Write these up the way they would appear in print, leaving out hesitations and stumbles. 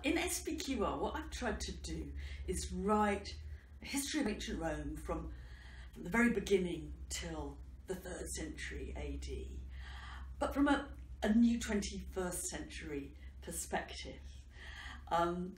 In SPQR, what I've tried to do is write a history of ancient Rome from the very beginning till the 3rd century AD, but from a new 21st century perspective.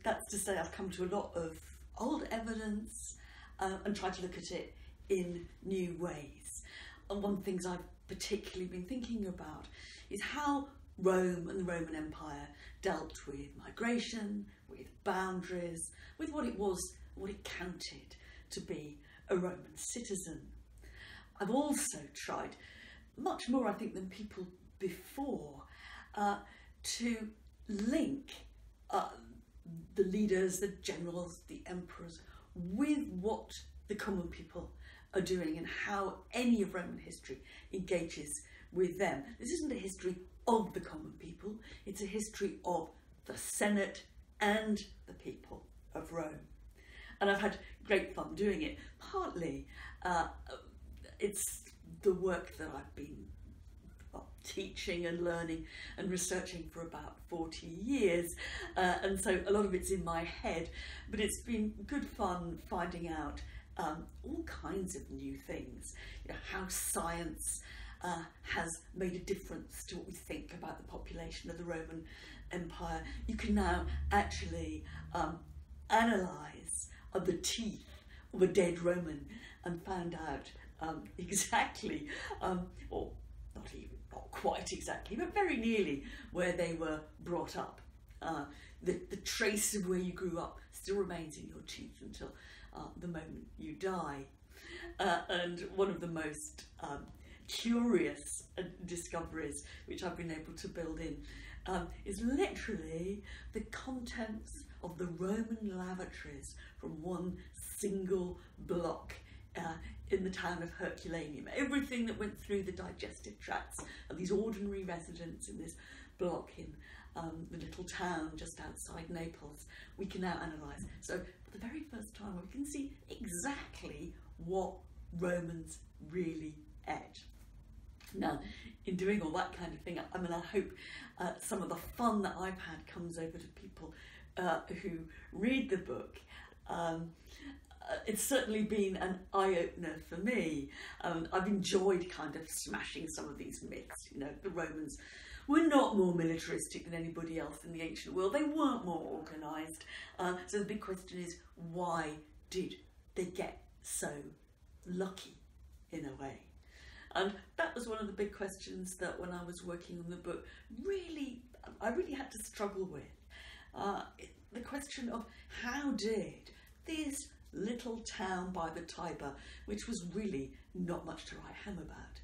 That's to say, I've come to a lot of old evidence and tried to look at it in new ways. And one of the things I've particularly been thinking about is how Rome and the Roman Empire dealt with migration, with boundaries, with what it counted to be a Roman citizen. I've also tried, much more I think than people before, to link the leaders, the generals, the emperors with what the common people are doing and how any of Roman history engages with them. This isn't a history of the common people, it's a history of the Senate and the people of Rome. And I've had great fun doing it. Partly it's the work that I've been teaching and learning and researching for about 40 years, and so a lot of it's in my head, but it's been good fun finding out all kinds of new things. You know, how science has made a difference to what we think about the population of the Roman Empire. You can now actually analyse the teeth of a dead Roman and find out exactly, or not quite exactly, but very nearly where they were brought up. The trace of where you grew up still remains in your teeth until the moment you die. And one of the most curious discoveries which I've been able to build in is literally the contents of the Roman lavatories from one single block in the town of Herculaneum. Everything that went through the digestive tracts of these ordinary residents in this block in the little town just outside Naples, we can now analyse. So for the very first time we can see exactly what Romans really ate. Now, in doing all that kind of thing, I mean, I hope some of the fun that I've had comes over to people who read the book. It's certainly been an eye-opener for me. I've enjoyed kind of smashing some of these myths. You know, the Romans were not more militaristic than anybody else in the ancient world. They weren't more organised. So the big question is, why did they get so lucky in a way? And that was one of the big questions that when I was working on the book, I really had to struggle with. The question of how did this little town by the Tiber, which was really not much to write home about,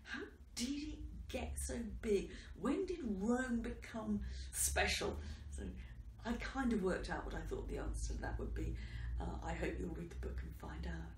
how did it get so big? When did Rome become special? So I kind of worked out what I thought the answer to that would be. I hope you'll read the book and find out.